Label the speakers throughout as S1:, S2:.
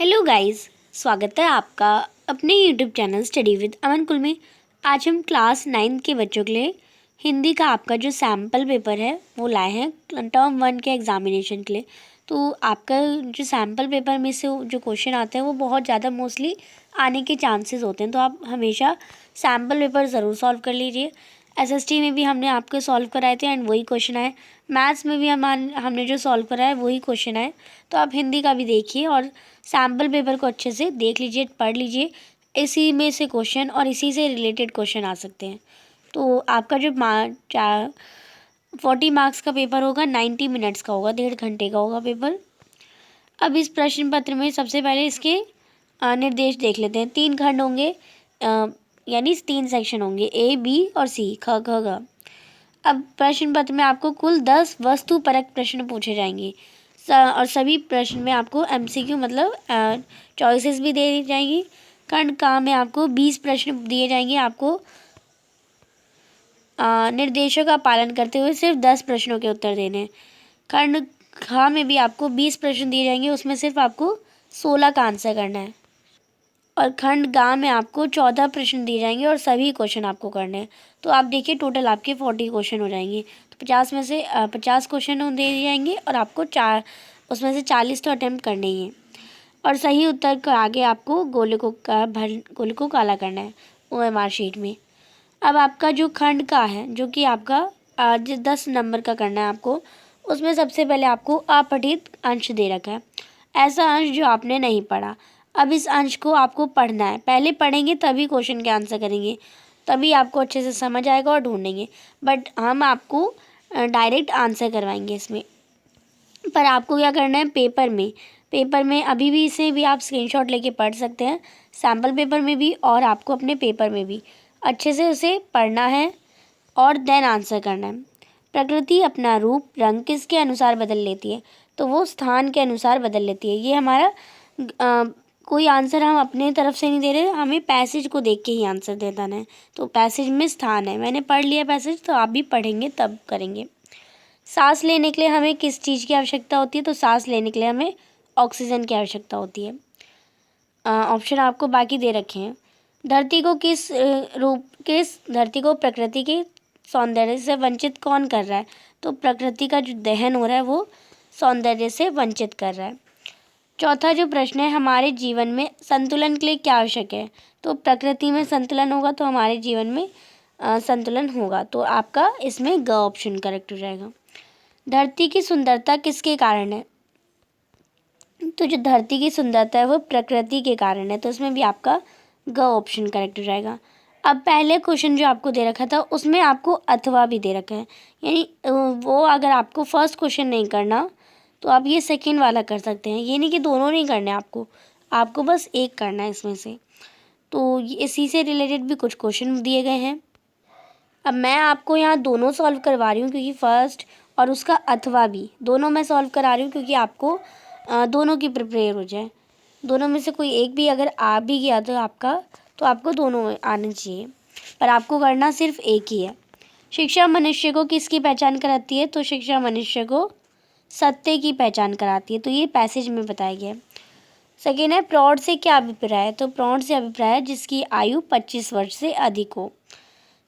S1: Hello guys, स्वागत है आपका अपने यूट्यूब चैनल स्टडी विद अमन कुल में। आज हम क्लास 9 के बच्चों के लिए हिंदी का आपका जो सैम्पल पेपर है वो लाए हैं टर्म 1 के एग्जामिनेशन के लिए। तो आपका जो सैम्पल पेपर में से जो क्वेश्चन आते हैं वो बहुत ज़्यादा मोस्टली आने के चांसेस होते हैं, तो आप हमेशा सैम्पल पेपर ज़रूर सॉल्व कर लीजिए। एसएसटी में भी हमने आपके सॉल्व कराए थे एंड वही क्वेश्चन आए। मैथ्स में भी हमने जो सॉल्व कराया वही क्वेश्चन आए। तो आप हिंदी का भी देखिए और सैम्पल पेपर को अच्छे से देख लीजिए, पढ़ लीजिए। इसी में से क्वेश्चन और इसी से रिलेटेड क्वेश्चन आ सकते हैं। तो आपका जो 40 मार्क्स का पेपर होगा, 90 मिनट्स का होगा, 1.5 घंटे का होगा पेपर। अब इस प्रश्न पत्र में सबसे पहले इसके निर्देश देख लेते हैं। 3 खंड होंगे, यानी 3 सेक्शन होंगे, ए बी और सी, ख ग घ। अब प्रश्न पत्र में आपको कुल 10 वस्तुपरक प्रश्न पूछे जाएंगे और सभी प्रश्न में आपको एमसीक्यू मतलब चॉइसेस भी दे दी जाएंगी। खंड का में आपको 20 प्रश्न दिए जाएंगे। आपको निर्देशों का पालन करते हुए सिर्फ 10 प्रश्नों के उत्तर देने हैं। खंड खा में भी आपको 20 प्रश्न दिए जाएंगे, उसमें सिर्फ आपको 16 का आंसर करना है। और खंड गा में आपको 14 प्रश्न दिए जाएंगे और सभी क्वेश्चन आपको करने हैं। तो आप देखिए टोटल आपके 40 क्वेश्चन हो जाएंगे। तो 50 में से 50 क्वेश्चन दे दिए जाएंगे और आपको उसमें से 40 तो अटेम्प्ट करने ही हैं। और सही उत्तर के आगे आपको गोले को काला करना है OMR शीट में। अब आपका जो खंड का है, जो कि आपका 10 नंबर का करना है आपको, उसमें सबसे पहले आपको अपठित अंश दे रखा है। ऐसा अंश जो आपने नहीं पढ़ा। अब इस अंश को आपको पढ़ना है, पहले पढ़ेंगे तभी क्वेश्चन के आंसर करेंगे, तभी आपको अच्छे से समझ आएगा और ढूंढेंगे। बट हम आपको डायरेक्ट आंसर करवाएंगे इसमें। पर आपको क्या करना है, पेपर में अभी भी इसे भी आप स्क्रीनशॉट लेके पढ़ सकते हैं, सैम्पल पेपर में भी और आपको अपने पेपर में भी अच्छे से उसे पढ़ना है और देन आंसर करना है। प्रकृति अपना रूप रंग किसके अनुसार बदल लेती है? तो वो स्थान के अनुसार बदल लेती है। ये हमारा कोई आंसर हम अपने तरफ से नहीं दे रहे, हमें पैसेज को देख के ही आंसर देना है। तो पैसेज में स्थान है, मैंने पढ़ लिया पैसेज, तो आप भी पढ़ेंगे तब करेंगे। सांस लेने के लिए हमें किस चीज़ की आवश्यकता होती है? तो सांस लेने के लिए हमें ऑक्सीजन की आवश्यकता होती है। ऑप्शन आपको बाकी दे रखे हैं। धरती को प्रकृति के सौंदर्य से वंचित कौन कर रहा है? तो प्रकृति का जो दहन हो रहा है वो सौंदर्य से वंचित कर रहा है। चौथा जो प्रश्न है, हमारे जीवन में संतुलन के लिए क्या आवश्यक है? तो प्रकृति में संतुलन होगा तो हमारे जीवन में संतुलन होगा। तो आपका इसमें ग ऑप्शन करेक्ट हो जाएगा। धरती की सुंदरता किसके कारण है? तो जो धरती की सुंदरता है वो प्रकृति के कारण है, तो इसमें भी आपका ग ऑप्शन करेक्ट हो जाएगा। अब पहले क्वेश्चन जो आपको दे रखा था उसमें आपको अथवा भी दे रखा है, यानी वो अगर आपको फर्स्ट क्वेश्चन नहीं करना तो आप ये सेकंड वाला कर सकते हैं। ये नहीं कि दोनों नहीं करने, आपको बस एक करना है इसमें से। तो इसी से रिलेटेड भी कुछ क्वेश्चन दिए गए हैं। अब मैं आपको यहाँ दोनों सॉल्व करवा रही हूँ, क्योंकि फर्स्ट और उसका अथवा भी दोनों मैं सॉल्व करा रही हूँ, क्योंकि आपको दोनों की प्रिपेयर हो जाए। दोनों में से कोई एक भी अगर आ भी गया तो आपको दोनों आने चाहिए, पर आपको करना सिर्फ एक ही है। शिक्षा मनुष्य को किसकी पहचान कराती है? तो शिक्षा मनुष्य को सत्य की पहचान कराती है। तो ये पैसेज में बताया गया है। सेकेंड है, प्रौढ़ से क्या अभिप्राय है? तो प्रौढ़ से अभिप्राय है जिसकी आयु 25 वर्ष से अधिक हो।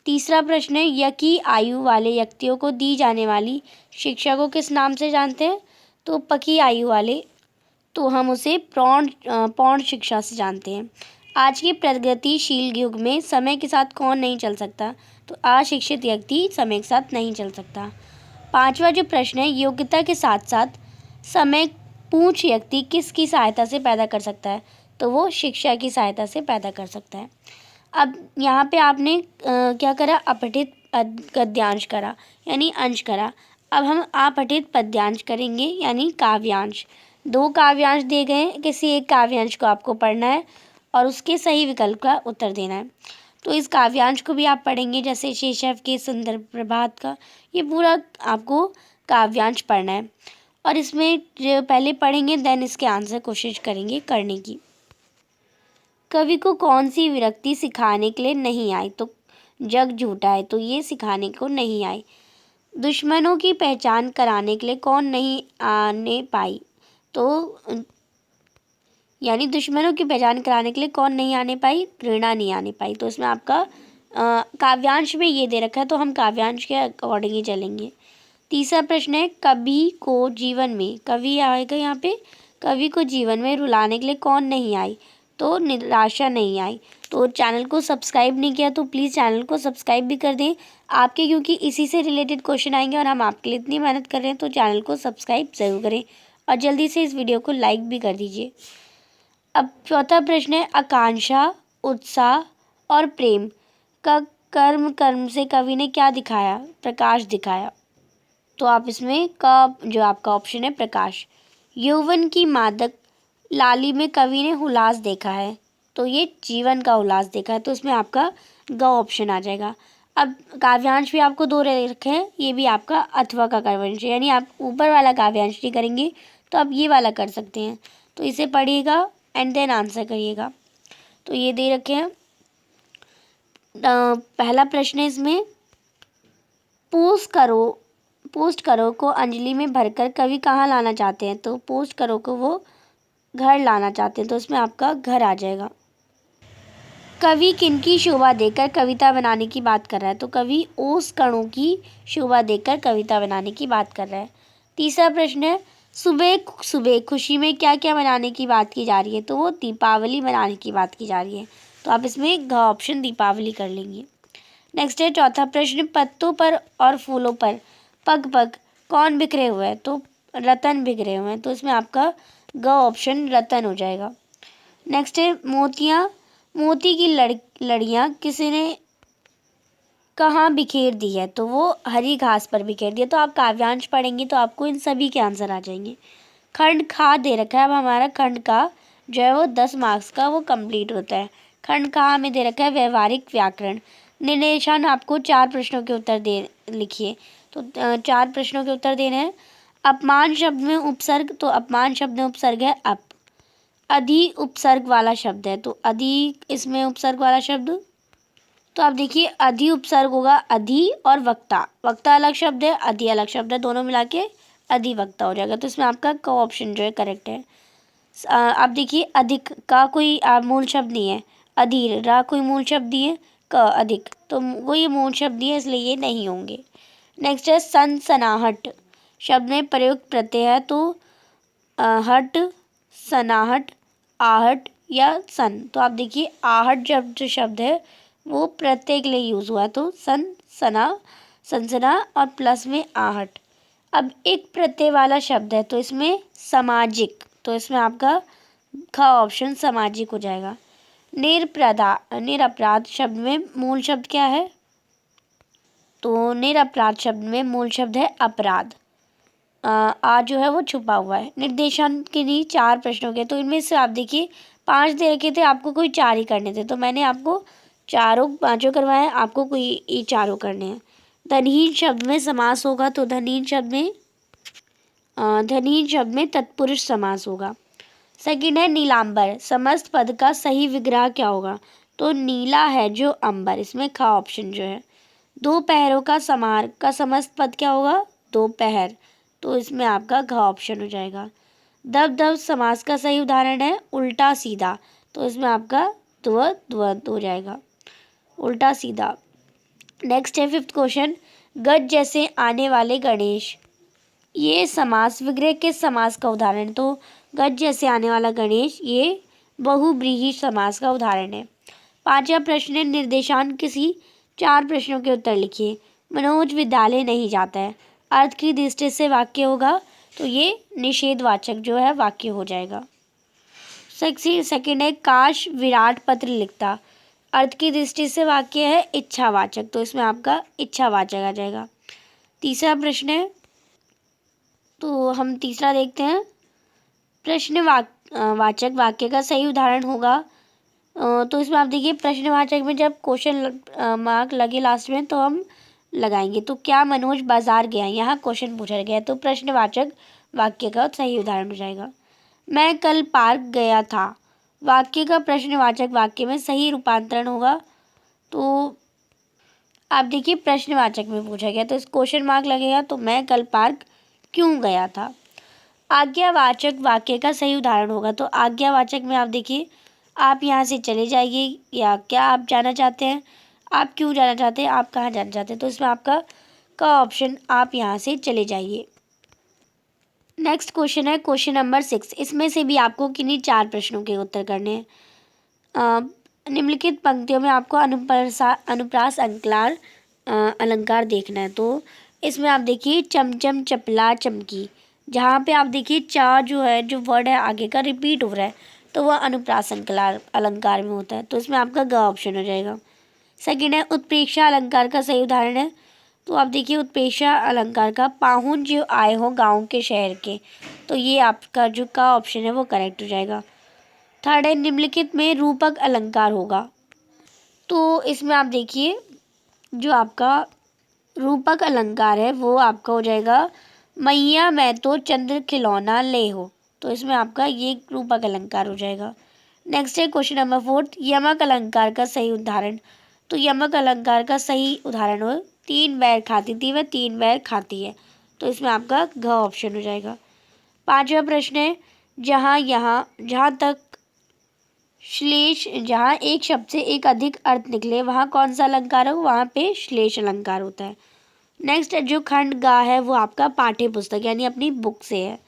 S1: तीसरा प्रश्न है, यकी आयु वाले व्यक्तियों को दी जाने वाली शिक्षा को किस नाम से जानते हैं? तो पकी आयु वाले, तो हम उसे पौढ़ शिक्षा से जानते हैं। आज के प्रगतिशील युग में समय के साथ कौन नहीं चल सकता? तो अशिक्षित व्यक्ति समय के साथ नहीं चल सकता। पांचवा जो प्रश्न है, योग्यता के साथ साथ समय पूछ व्यक्ति किसकी सहायता से पैदा कर सकता है? तो वो शिक्षा की सहायता से पैदा कर सकता है। अब यहाँ पे आपने क्या करा, अपठित गद्यांश करा यानी अंश करा। अब हम अपठित पद्यांश करेंगे यानी काव्यांश। 2 काव्यांश दिए गए हैं, किसी एक काव्यांश को आपको पढ़ना है और उसके सही विकल्प का उत्तर देना है। तो इस काव्यांश को भी आप पढ़ेंगे, जैसे शेषव के सुंदर प्रभात का, ये पूरा आपको काव्यांश पढ़ना है। और इसमें जो पहले पढ़ेंगे देन इसके आंसर कोशिश करेंगे करने की। कवि को कौन सी विरक्ति सिखाने के लिए नहीं आई? तो जग झूठा है, तो ये सिखाने को नहीं आई। दुश्मनों की पहचान कराने के लिए कौन नहीं आने पाई? तो यानी दुश्मनों की पहचान कराने के लिए कौन नहीं आने पाई, प्रेरणा नहीं आने पाई। तो इसमें आपका काव्यांश में ये दे रखा है, तो हम काव्यांश के अकॉर्डिंग ही चलेंगे। तीसरा प्रश्न है, कवि को जीवन में, कवि आएगा यहाँ पे, कवि को जीवन में रुलाने के लिए कौन नहीं आई, तो निराशा नहीं आई। तो चैनल को सब्सक्राइब नहीं किया तो प्लीज़ चैनल को सब्सक्राइब भी कर दें आपके, क्योंकि इसी से रिलेटेड क्वेश्चन आएंगे और हम आपके लिए इतनी मेहनत कर रहे हैं, तो चैनल को सब्सक्राइब ज़रूर करें और जल्दी से इस वीडियो को लाइक भी कर दीजिए। अब चौथा प्रश्न है, आकांक्षा, उत्साह और प्रेम का कर्म कर्म से कवि ने क्या दिखाया, प्रकाश दिखाया। तो आप इसमें का जो आपका ऑप्शन है प्रकाश। यौवन की मादक लाली में कवि ने उल्लास देखा है, तो ये जीवन का उल्लास देखा है, तो इसमें आपका ग ऑप्शन आ जाएगा। अब काव्यांश भी आपको दो रखे हैं, ये भी आपका अथवा का काव्यांश है, यानी आप ऊपर वाला काव्यांश नहीं करेंगे तो आप ये वाला कर सकते हैं। तो इसे पढ़िएगा एंड देन आंसर करिएगा। तो ये दे रखे हैं। पहला प्रश्न है इसमें, पोस्ट करो को अंजलि में भरकर कवि कहाँ लाना चाहते हैं, तो पोस्ट करो को वो घर लाना चाहते हैं, तो इसमें आपका घर आ जाएगा। कवि किनकी शोभा देकर कविता बनाने की बात कर रहा है, तो कवि ओस कणों की शोभा देकर कविता बनाने की बात कर रहा है। तीसरा प्रश्न है, सुबह सुबह खुशी में क्या क्या बनाने की बात की जा रही है, तो वो दीपावली बनाने की बात की जा रही है, तो आप इसमें घ ऑप्शन दीपावली कर लेंगे। नेक्स्ट है चौथा प्रश्न, पत्तों पर और फूलों पर पग पग कौन बिखरे हुए हैं, तो रतन बिखरे हुए हैं, तो इसमें आपका ग ऑप्शन रतन हो जाएगा। नेक्स्ट है मोती की लड़ियाँ किसी ने कहाँ बिखेर दी है, तो वो हरी घास पर बिखेर दी है। तो आप काव्यांश पढ़ेंगे तो आपको इन सभी के आंसर आ जाएंगे। खंड खा दे रखा है, अब हमारा खंड का जो है वो 10 मार्क्स का वो कंप्लीट होता है। खंड खा में दे रखा है व्यवहारिक व्याकरण। निर्देशान आपको 4 प्रश्नों के उत्तर दे लिखिए, तो 4 प्रश्नों के उत्तर देने हैं। अपमान शब्द में उपसर्ग, तो अपमान शब्द में उपसर्ग है अप। अधि उपसर्ग वाला शब्द है, तो अधि इसमें उपसर्ग वाला शब्द, तो आप देखिए अधि उपसर्ग होगा अधि और वक्ता, वक्ता अलग शब्द है, अधि अलग शब्द है, दोनों मिला के अधिवक्ता हो जाएगा। तो इसमें आपका क ऑप्शन जो है करेक्ट है। आप देखिए अधिक का कोई मूल शब्द नहीं है, अधीर रा कोई मूल शब्द नहीं है, क अधिक तो वो ये मूल शब्द नहीं है, इसलिए ये नहीं होंगे। नेक्स्ट है सनसनाहट शब्द में प्रयुक्त प्रत्यय है, तो हट, सनाहट, आहट या सन। तो आप देखिए आहट जब जो शब्द है वो प्रत्यय के लिए यूज़ हुआ है, तो सन, सना, सनसना और प्लस में आहट। अब एक प्रत्यय वाला शब्द है, तो इसमें सामाजिक, तो इसमें आपका ख ऑप्शन सामाजिक हो जाएगा। निरपराध शब्द में मूल शब्द क्या है, तो निरपराध शब्द में मूल शब्द है अपराध। आ जो है वो छुपा हुआ है। निर्देशन के लिए 4 प्रश्नों के, तो इनमें से आप देखिए 5 दे रखे थे, आपको कोई 4 ही करने थे, तो मैंने आपको चारों 5 करवाए, आपको कोई ये 4 करने हैं। धनहीन शब्द में समास होगा, तो धनहीन शब्द में तत्पुरुष समास होगा। सेकंड है नीलांबर, समस्त पद का सही विग्रह क्या होगा, तो नीला है जो अंबर, इसमें ख ऑप्शन जो है। दोपहरों का समार का समस्त पद क्या होगा, दोपहर, तो इसमें आपका घ ऑप्शन हो जाएगा। दब दब समास का सही उदाहरण है उल्टा सीधा, तो इसमें आपका द्वंद्व हो जाएगा, उल्टा सीधा। नेक्स्ट है 5th क्वेश्चन, गज जैसे आने वाले गणेश, ये समास विग्रह किस समास का उदाहरण है, तो गज जैसे आने वाला गणेश ये बहुव्रीहि समास का उदाहरण है। 5वां प्रश्न है, निर्देशांक किसी 4 प्रश्नों के उत्तर लिखिए। मनोज विद्यालय नहीं जाता है, अर्थ की दृष्टि से वाक्य होगा, तो ये निषेधवाचक जो है वाक्य हो जाएगा। सेकंड है, काश विराट पत्र लिखता, अर्थ की दृष्टि से वाक्य है इच्छावाचक, तो इसमें आपका इच्छावाचक आ जाएगा। तीसरा प्रश्न है, तो हम तीसरा देखते हैं। प्रश्न वाचक वाक्य का सही उदाहरण होगा, तो इसमें आप देखिए प्रश्नवाचक में जब क्वेश्चन मार्क लगे लास्ट में तो हम लगाएंगे। तो क्या मनोज बाजार गया, यहाँ क्वेश्चन पूछा गया, तो प्रश्नवाचक वाक्य का सही उदाहरण हो जाएगा। मैं कल पार्क गया था, वाक्य का प्रश्नवाचक वाक्य में सही रूपांतरण होगा, तो आप देखिए प्रश्नवाचक में पूछा गया तो इस क्वेश्चन मार्क लगेगा, तो मैं कल पार्क क्यों गया था। आज्ञावाचक वाक्य का सही उदाहरण होगा। तो आज्ञावाचक में आप देखिए, आप यहाँ से चले जाइए, या क्या आप जाना चाहते हैं, आप क्यों जाना चाहते हैं, आप कहाँ जाना चाहते हैं। तो इसमें आपका ऑप्शन आप यहाँ से चले जाइए। नेक्स्ट क्वेश्चन है क्वेश्चन नंबर 6। इसमें से भी आपको किन्हीं 4 प्रश्नों के उत्तर करने हैं। निम्नलिखित पंक्तियों में आपको अनुप्रास अलंकार अलंकार देखना है। तो इसमें आप देखिए, चमचम चपला चमकी, जहाँ पे आप देखिए चा जो है, जो वर्ड है आगे का रिपीट हो रहा है, तो वह अनुप्रास अलंकार में होता है। तो इसमें आपका ग ऑप्शन हो जाएगा। सेकेंड है उत्प्रेक्षा अलंकार का सही उदाहरण है। तो आप देखिए, उत्प्रेक्षा अलंकार का पाहुन जो आए हो गांव के शहर के, तो ये आपका जो का ऑप्शन है वो करेक्ट हो जाएगा। थर्ड है निम्नलिखित में रूपक अलंकार होगा। तो इसमें आप देखिए, जो आपका रूपक अलंकार है वो आपका हो जाएगा, मैया मैं तो चंद्र खिलौना ले हो। तो इसमें आपका ये रूपक अलंकार हो जाएगा। नेक्स्ट है क्वेश्चन नंबर 4, यमक अलंकार का सही उदाहरण। तो यमक अलंकार का सही उदाहरण हो, 3 बैर खाती थी वह 3 बैर खाती है। तो इसमें आपका घ ऑप्शन हो जाएगा। 5वां प्रश्न है, जहाँ तक श्लेष, जहाँ एक शब्द से एक अधिक अर्थ निकले वहाँ कौन सा अलंकार हो, वहाँ पे श्लेष अलंकार होता है। नेक्स्ट जो खंड गा है वो आपका पाठ्य पुस्तक यानी अपनी बुक से है।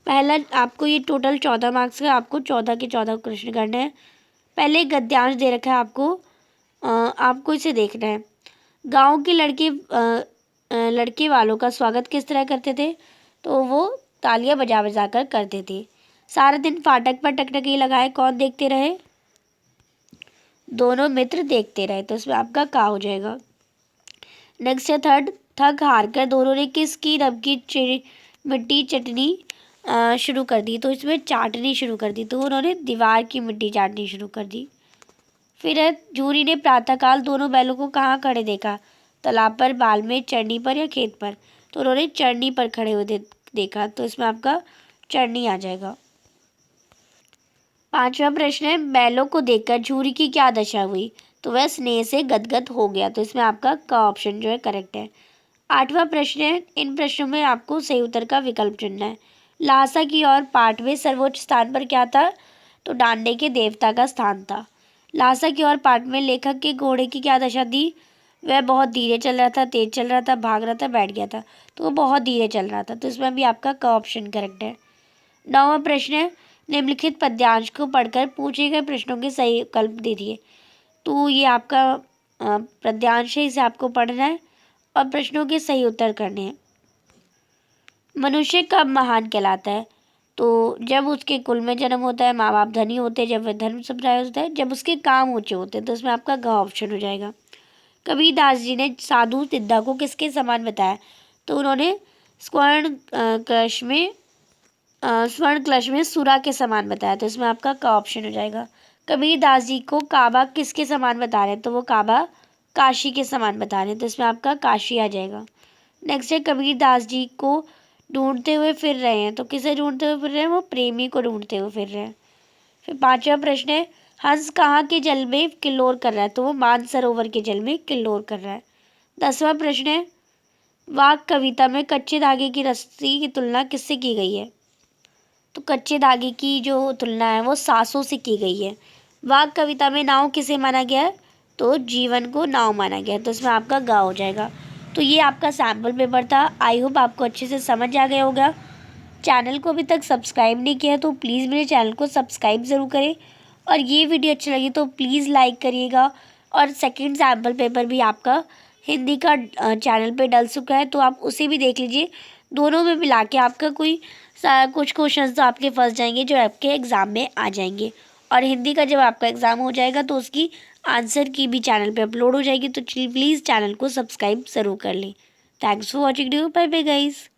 S1: पहला आपको ये टोटल 14 मार्क्स का, आपको 14 के 14 प्रश्न करने हैं। पहले गद्यांश दे रखा है आपको इसे देखना है। गांव के लड़के वालों का स्वागत किस तरह करते थे, तो वो तालियां बजा बजा कर करते थे। सारा दिन फाटक पर टकटकी लगाए कौन देखते रहे, दोनों मित्र देखते रहे। तो इसमें आपका का हो जाएगा। नेक्स्ट है थर्ड, थक हार कर दोनों ने किसकी रब की मिट्टी चटनी शुरू कर दी। तो इसमें चाटनी शुरू कर दी, तो उन्होंने दीवार की मिट्टी चाटनी शुरू कर दी। फिर है झूरी ने प्रातःकाल दोनों बैलों को कहाँ खड़े देखा, तालाब पर, बाल में, चरनी पर या खेत पर। तो उन्होंने चरनी पर खड़े हुए देखा। तो इसमें आपका चरनी आ जाएगा। 5वां प्रश्न है, बैलों को देखकर झूरी की क्या दशा हुई, तो वह स्नेह से गदगद हो गया। तो इसमें आपका का ऑप्शन जो है करेक्ट है। 8वां प्रश्न है, इन प्रश्नों में आपको सही उत्तर का विकल्प चुनना है। लहासा की और पाठ में सर्वोच्च स्थान पर क्या था, तो डांडे के देवता का स्थान था। लहासा की और पाठ में लेखक के घोड़े की क्या दशा थी, वह बहुत धीरे चल रहा था, तेज चल रहा था, भाग रहा था, बैठ गया था। तो वो बहुत धीरे चल रहा था। तो इसमें भी आपका का ऑप्शन करेक्ट है। 9वां प्रश्न है, निम्नलिखित पद्यांश को पढ़कर पूछे गए प्रश्नों के सही विकल्प दीजिए। तो ये आपका पद्यांश है, इसे आपको पढ़ना है और प्रश्नों के सही उत्तर करने हैं। मनुष्य कब महान कहलाता है, तो जब उसके कुल में जन्म होता है, माँ बाप धनी होते हैं, जब वह धर्म संप्रदाय होता है, जब उसके काम ऊंचे होते हैं। तो इसमें आपका घ ऑप्शन हो जाएगा। कबीरदास जी ने साधु सिद्धा को किसके समान बताया, तो उन्होंने स्वर्ण कलश में सुरा के समान बताया। तो इसमें आपका का ऑप्शन हो जाएगा। कबीरदास जी को काबा किसके समान बता रहे हैं, तो वो काबा काशी के समान बता रहे हैं। तो इसमें आपका काशी आ जाएगा। नेक्स्ट है, कबीरदास जी को ढूंढते हुए फिर रहे हैं। तो किसे ढूंढते हुए फिर रहे हैं, वो प्रेमी को ढूंढते हुए फिर रहे हैं। फिर 5वां प्रश्न है, हंस कहाँ के जल में किल्लोर कर रहा है, तो वो मानसरोवर के जल में किल्लोर कर रहा है। 10वां प्रश्न है, वाक कविता में कच्चे धागे की रस्सी की तुलना किससे की गई है, तो कच्चे धागे की जो तुलना है वो सांसों से की गई है। वाक कविता में नाव किसे माना गया है, तो जीवन को नाव माना गया है। तो इसमें आपका गा हो जाएगा। तो ये आपका सैम्पल पेपर था। आई होप आपको अच्छे से समझ आ गया होगा। चैनल को अभी तक सब्सक्राइब नहीं किया तो प्लीज़ मेरे चैनल को सब्सक्राइब ज़रूर करें, और ये वीडियो अच्छी लगी तो प्लीज़ लाइक करिएगा। और सेकंड सैम्पल पेपर भी आपका हिंदी का चैनल पे डल चुका है, तो आप उसे भी देख लीजिए। दोनों में मिला के आपका कुछ क्वेश्चंस तो आपके फंस जाएंगे जो आपके एग्ज़ाम में आ जाएंगे, और हिंदी का जब आपका एग्ज़ाम हो जाएगा तो उसकी आंसर की भी चैनल पे अपलोड हो जाएगी। तो प्लीज़ चैनल को सब्सक्राइब ज़रूर कर लें। Thanks for watching video. Bye bye guys.